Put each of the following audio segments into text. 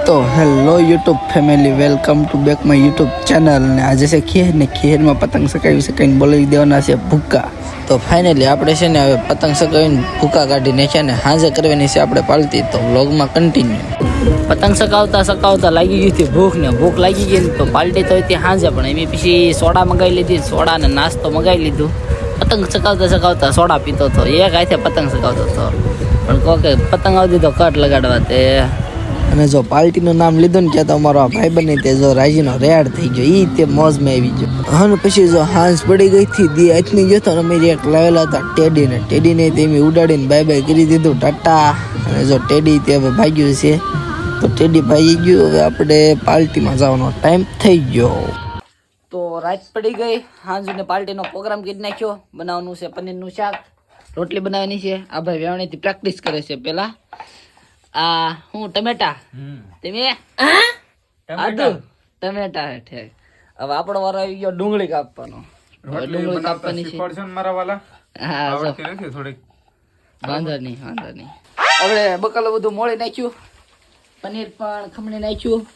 तो hello YouTube family welcome to back my YouTube channel ने आज से खीर ने खीर में पतंग सकावी सकाई बोली देवाना છે ભૂકા તો ફાઇનલી આપણે છે ને હવે પતંગ સકાવીને ભૂકા કાઢીને છે ને હાજે કરવાની છે આપણે પાલતી તો વ્લોગમાં કન્ટિન્યુ પતંગ સકાવતા સકાવતા લાગી ગઈ હતી ભૂખ લાગી ગઈ તો પાલટી તો હતી હાજે પણ એમ પછી સોડા મંગાવી લીધી સોડા ને નાસ્તો મંગાવી લીધું પતંગ સકાવતા સકાવતા સોડા પીતો હતો એક હાથે પતંગ સકાવતો હતો પણ કોકે પતંગ આવતી તો કટ લગાડવા તે અને જો પાર્ટીનું નામ લીધું ને ત્યાં તો અમારો ભાઈ બને તે જો રાજીનો રેડ થઈ ગયો ઈ તે મોજમાં આવી ગયો અને પછી જો હાંસ પડી ગઈ થી દી આથની ગયો તો અમે એક લાવેલા હતા ટેડીને તેમી ઉડાડીને બાય બાય કરી દીધું ટાટા અને જો ટેડી તે હવે ભાગ્યું છે તો ટેડી ભાગી ગયું હવે આપણે પાર્ટીમાં જવાનો ટાઈમ થઈ ગયો તો રાત પડી ગઈ હાંજને પાર્ટીનો પ્રોગ્રામ કરી નાખ્યો બનાવવાનું છે પનીરનું શાક રોટલી બનાવવાની છે આ ભાઈ વેવણીથી પ્રેક્ટિસ કરે છે પેલા આ હું ટમેટા તમે ટમેટા ઠેક હવે આપણો વારો આવી ગયો ડુંગળી કાપવાનો ડુંગળી કાપવાની છે મારા વાલા હા થોડીક વાંધો નહીં હવે બકાલો બધું મોળી નાખ્યું પનીર પણ ખમણી નાખ્યું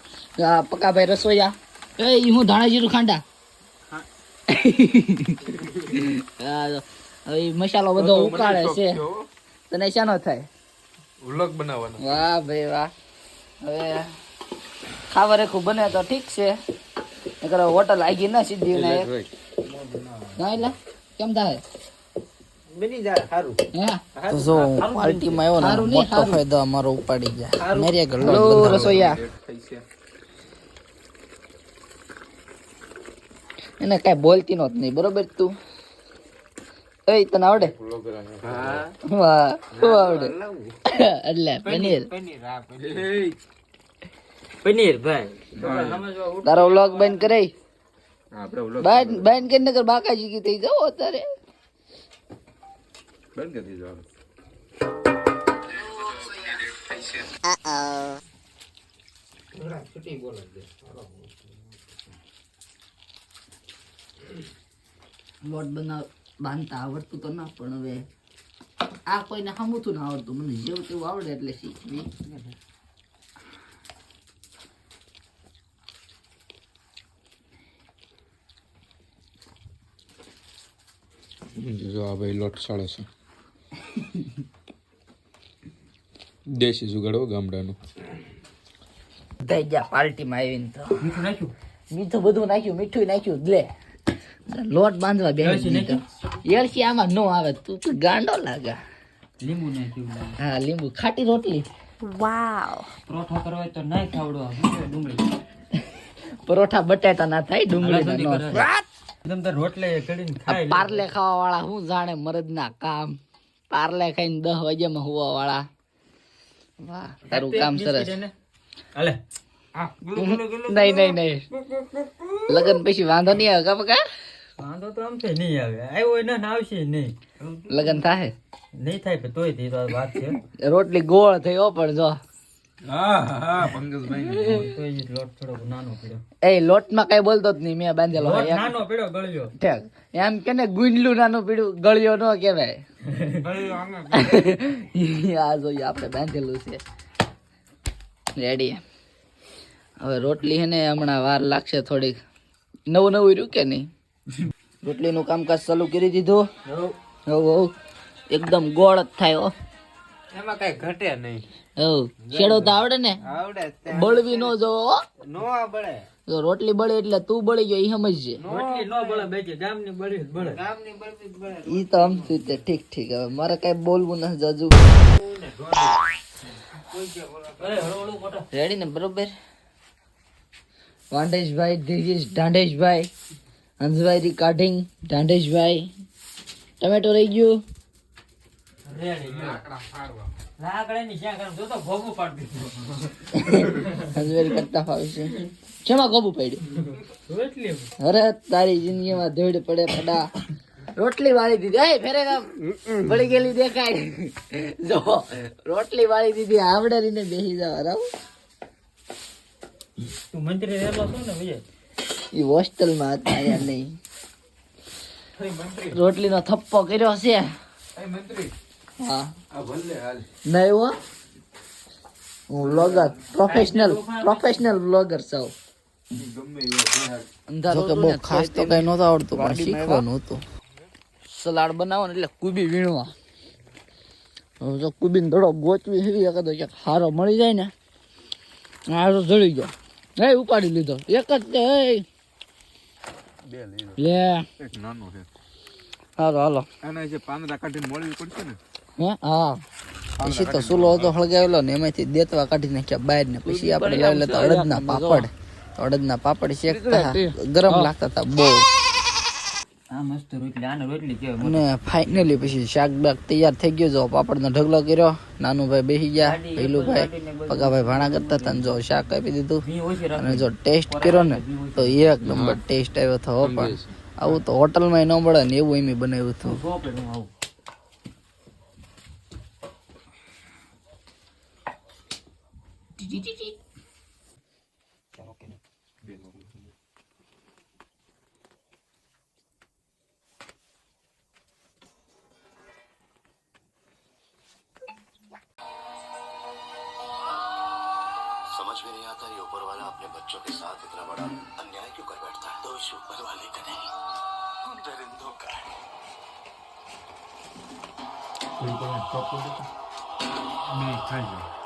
પકાભાઈ રસોઈયા એ હું ધાણા જીરું ખાંડા હવે મસાલો બધો ઉકાળે છે તને શાનો થાય વ્લોગ બનાવવાનો વાહ ભાઈ વાહ હવે ખાવા રેખું બને તો ઠીક છે નકર હોટલ આગી ના સીધી ના એક ના એટલે કેમ થાય બની જાય સારું હે તો જો પાર્ટી માં આવ્યો ને મોટો ફાયદો અમારો ઉપાડી જાય મેરે ઘર રસોઈયા એને કઈ બોલતી નહોત નહીં બરોબર તું એ તને આવડે વાહ શું આવડે એટલે પનીર ભાઈ તારો વ્લોગ બંધ કરે બંધ કરીને કર બાકાજી કી થઈ જાવ અત્યારે બંધ કરી જાવ લોટ બનાવ બાંધતા આવડતું તો ના પણ હવે આ કોઈને હમુતું ના આવડતું મને જેવું તેવું આવડે એટલે શીખવી જો આ ભાઈ લોટ સાળે છે દેશી જુગાડો ગામડાનું થઈ ગયા પાર્ટીમાં આવીને તો મીઠું બધું નાખ્યું મીઠું નાખ્યું લે લોટ બાંધવા બે એલસી આમાં નો આવે તું તો ગાંડો લાગે લીંબુ નાખ્યું હા લીંબુ ખાટી રોટલી વાવ પરોઠા કરવા તો નાઈ ખાવડો ડુંગળી પરોઠા બટાટા ના થાય ડુંગળી નો એકદમ તો રોટલે કડીને ખાય પાર્લે ખાવા વાળા હું જાણે મરદ ના કામ પાર્લે ખાઈને 10 વાગ્યામાં હુવા વાળા વાહ તારું કામ સરસ હાલે નહીં લગન પછી વાંધો નહીં આવે કાપકા વાંધો તો આમ છે નહીં આવે આવ્યો ને આવશે નહીં લગન થાય નહીં થાય તોય તે વાત છે રોટલી ગોળ થઈ હો પણ જો હા પંકજભાઈ તોય લોટ થોડો નાનો પડ્યો એ લોટમાં કઈ બોલતો જ નહીં મેં બાંધેલો નાનો પડ્યો ગળ્યો ઠેક એમ કે ને ગુંડલું નાનું પીડું ગળ્યો ન કહેવાય આ જોઈએ આપણે બાંધેલું છે રેડી હવે રોટલી હે ને હમણાં વાર લાગશે થોડીક નવું રહ્યું કે નહીં રોટલીનું કામકાજ ચાલુ કરી દીધું હવ એકદમ ગોળ જ થાય હો એમાં કઈ ઘટે નહીં શેડો તો આવડે ને આવડે બળવી નો જોવો નો બળે જો રોટલી બળે એટલે તું બળી ગયો ઈ સમજજે રોટલી નો બળે બેજે ગામની બળી બળે ગામની બળવી બળે ઈ તો આમ શું તે ઠીક હવે મારે કઈ બોલવું ન જાજુ રેડી ને બરોબર વાંડેશભાઈ ધીરેશ ઢાંડેશભાઈ હંસભાઈ રિકાર્ડિંગ ઢાંડેશભાઈ ટમેટો રહી ગયું હંસભાઈ કરતા ફાવે છે શેમાં ગોબું પડ્યું અરે તારી જિંદગીમાં ધોડ પડે પડા રોટલી વાળી દીધી ફેરે બળી ગયેલી દેખાય જો રોટલી વાળી દીધી આવડે બેસી જવા રાવ તું મંત્રી રહેલો છો ને ભૈયા ઈ હોસ્ટેલમાં હતા યાર નહીં રોટલીનો થપ્પો કર્યો છે મંત્રી હા આ ભલે હાલ નહીં હો હું વ્લોગર પ્રોફેશનલ વ્લોગર છું. અંધારો કે બહુ ખાસ તો કઈ નહોતું આવડતું પણ શીખવાનું હતું. સલાડ બનાવવાનું એટલે કુબી વીણવા. હવે જો કુબીને થોડો ગોચવી હેવી એક તો ક્યાંક હારો મળી જાય ને હારો જળી ગયો. હે ઉપાડી લીધો એક જ તે લે એક નાનો છે હાલો આના જે પાંદડા કાઢીને મળવી પડશે ને. હે હા પછી તો સુલો હતો હળગાવેલો ને એમાંથી દેતવા કાઢી નાખ્યા બહાર ને પછી આપણે લાવી લેતા અડદના પાપડ શેકતા ગરમ લાગતા હતા બહુ. આ મસ્ત રોટલી આને રોટલી કહેવાય. અને ફાઇનલી પછી શાક બાક તૈયાર થઈ ગયો. જો પાપડનો ઢગલો કર્યો, નાનુભાઈ બેસી ગયા, ભૈલુભાઈ પગાભાઈ ભાણા કરતા હતા ને જો શાક આપી દીધું અને જો ટેસ્ટ કર્યો ને તો એક નંબર ટેસ્ટ આવ્યો હતો. પણ આવું તો હોટલમાં ન મળે ને એવું એમ બનાવ્યું હતું. समझ में नहीं आता ये ऊपर वाला अपने बच्चों के साथ इतना बड़ा अन्याय क्यों कर बैठता है। तो इस ऊपर वाले का नहीं, हम दरिंदों का है। કોઈ પણ કપ નહીં ખાઈ જાય.